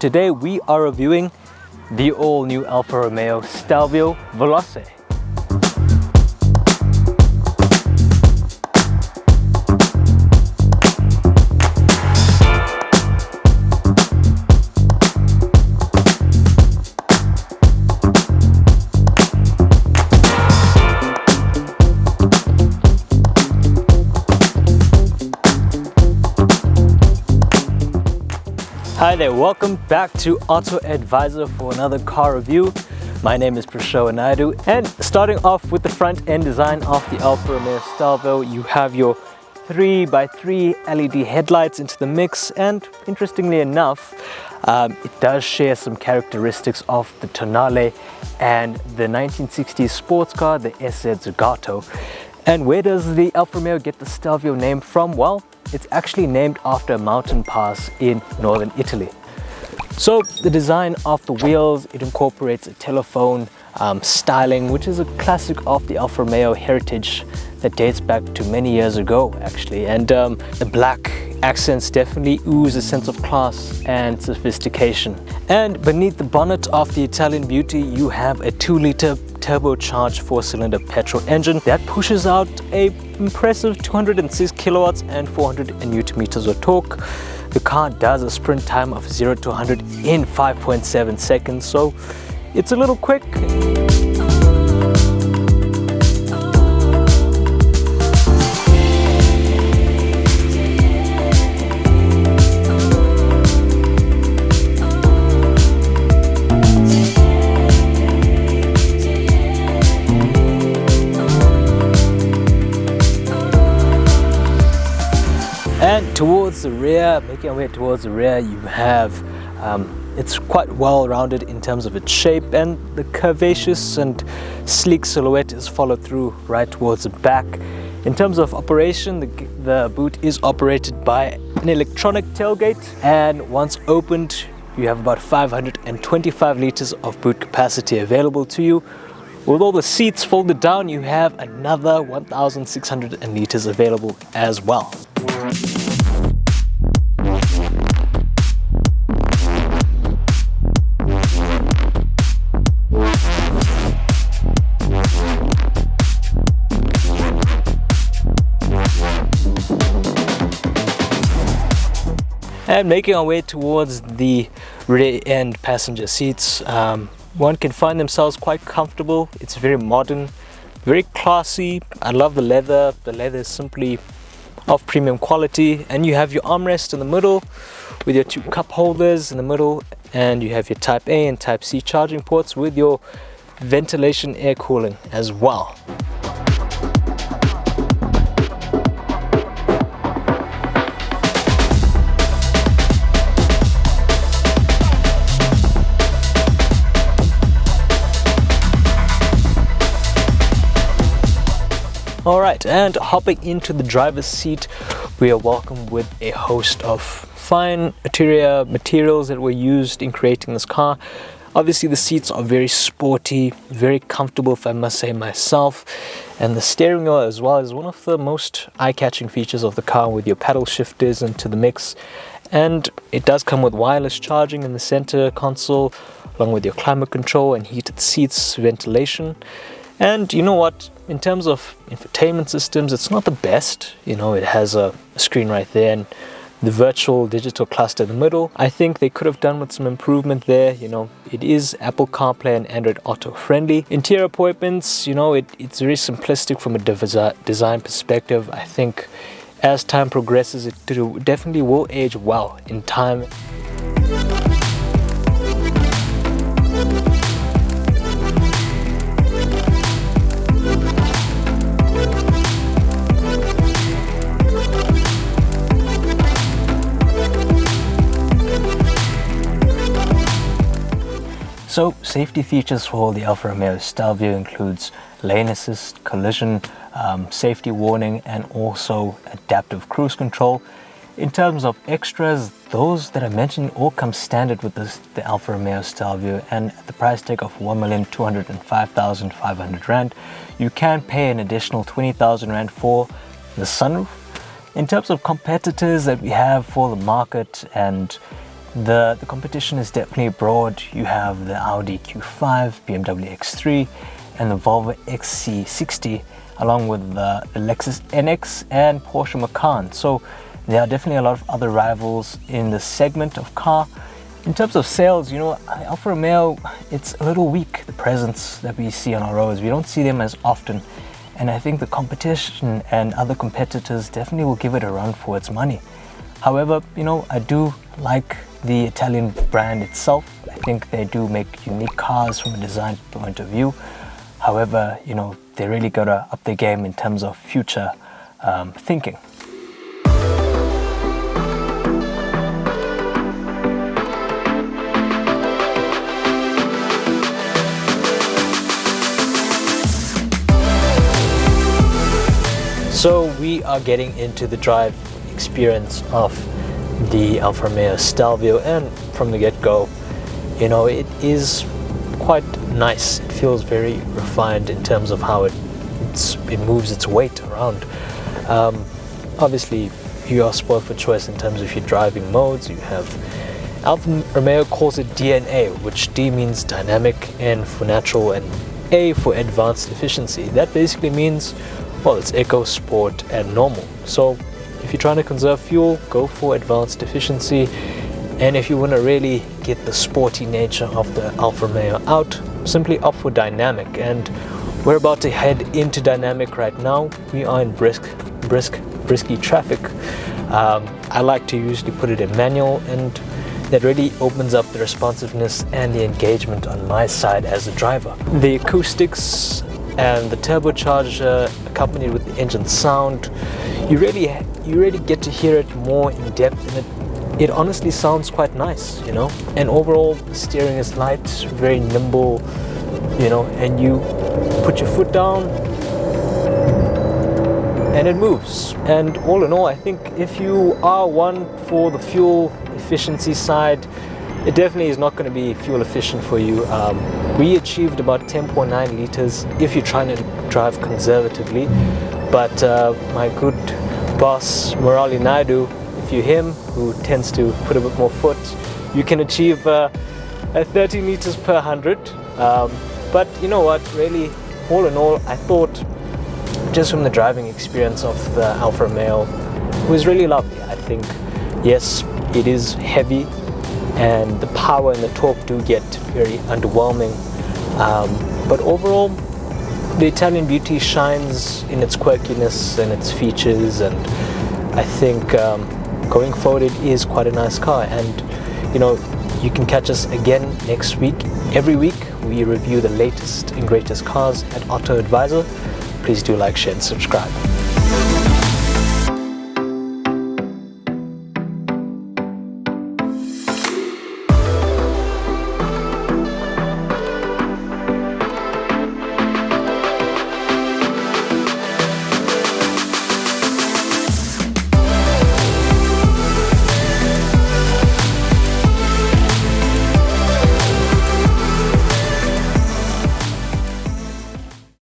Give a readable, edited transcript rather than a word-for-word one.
Today we are reviewing the all-new Alfa Romeo Stelvio Veloce. Hi there, welcome back to Auto Advisor for another car review. My name is Prasho Naidu, and starting off with the front end design of the Alfa Romeo Stelvio, you have your 3x3 LED headlights into the mix, and interestingly enough, it does share some characteristics of the Tonale and the 1960s sports car, the SZ Zagato. And where does the Alfa Romeo get the Stelvio name from? Well, it's actually named after a mountain pass in northern Italy. So the design of the wheels, it incorporates a telephone styling, which is a classic of the Alfa Romeo heritage that dates back to many years ago actually. And the black accents definitely ooze a sense of class and sophistication. And beneath the bonnet of the Italian beauty, you have a 2-liter turbocharged 4-cylinder petrol engine that pushes out a impressive 206 kilowatts and 400 newton meters of torque. The car does a sprint time of 0 to 100 in 5.7 seconds, so it's a little quick. And towards the rear, making our way towards the rear, you have, it's quite well rounded in terms of its shape, and the curvaceous and sleek silhouette is followed through right towards the back. In terms of operation, the boot is operated by an electronic tailgate, and once opened, you have about 525 liters of boot capacity available to you. With all the seats folded down, you have another 1,600 liters available as well. And making our way towards the rear end passenger seats, one can find themselves quite comfortable. It's very modern, very classy. I love the leather. The leather is simply of premium quality, and you have your armrest in the middle with your 2 cup holders in the middle, and you have your Type A and Type C charging ports with your ventilation air cooling as well. Alright, and hopping into the driver's seat, we are welcomed with a host of fine interior materials that were used in creating this car. Obviously the seats are very sporty, very comfortable if I must say myself, and the steering wheel as well is one of the most eye-catching features of the car, with your paddle shifters into the mix. And it does come with wireless charging in the center console, along with your climate control and heated seats, ventilation. And you know what, in terms of infotainment systems, it's not the best. You know, it has a screen right there and the virtual digital cluster in the middle. I think they could have done with some improvement there. You know, it is Apple CarPlay and Android Auto friendly. Interior appointments, you know, it's very simplistic from a design perspective. I think as time progresses, it definitely will age well in time. So safety features for the Alfa Romeo Stelvio includes lane assist, collision, safety warning, and also adaptive cruise control. In terms of extras, those that I mentioned all come standard with the Alfa Romeo Stelvio, and at the price tag of 1,205,500 Rand, you can pay an additional 20,000 Rand for the sunroof. In terms of competitors that we have for the market and the competition is definitely broad. You have the Audi Q5, BMW X3, and the Volvo XC60, along with the Lexus NX and Porsche Macan. So there are definitely a lot of other rivals in the segment of car. In terms of sales, you know, Alfa Romeo, it's a little weak, the presence that we see on our roads. We don't see them as often. And I think the competition and other competitors definitely will give it a run for its money. However, you know, I do like the Italian brand itself. I think they do make unique cars from a design point of view. However, you know, they really got to up their game in terms of future thinking. So we are getting into the drive experience of the Alfa Romeo Stelvio, and from the get-go, you know, it is quite nice. It feels very refined in terms of how it moves its weight around. Obviously, you are spoiled for choice in terms of your driving modes. You have Alfa Romeo calls it DNA, which D means dynamic, N for natural, and A for advanced efficiency. That basically means, well, it's eco, sport, and normal. So if you're trying to conserve fuel, go for advanced efficiency. And if you want to really get the sporty nature of the Alfa Romeo out, simply opt for dynamic. And we're about to head into dynamic right now. We are in brisky traffic. I like to usually put it in manual, and that really opens up the responsiveness and the engagement on my side as a driver. The acoustics and the turbocharger accompanied with the engine sound, you really get to hear it more in depth, and it honestly sounds quite nice, you know. And overall, the steering is light, very nimble, you know, and you put your foot down and it moves. And all in all, I think if you are one for the fuel efficiency side, it definitely is not going to be fuel efficient for you. We achieved about 10.9 liters if you're trying to drive conservatively, but my good boss Murali Naidu, if you're him, who tends to put a bit more foot, you can achieve a 13 liters per 100. But you know what, really, all in all, I thought just from the driving experience of the Alfa Romeo, it was really lovely. I think, yes, it is heavy, and the power and the torque do get very underwhelming, but overall the Italian beauty shines in its quirkiness and its features, and I think going forward it is quite a nice car. And you know, you can catch us again next week. Every week we review the latest and greatest cars at Auto Advisor. Please do like, share and subscribe.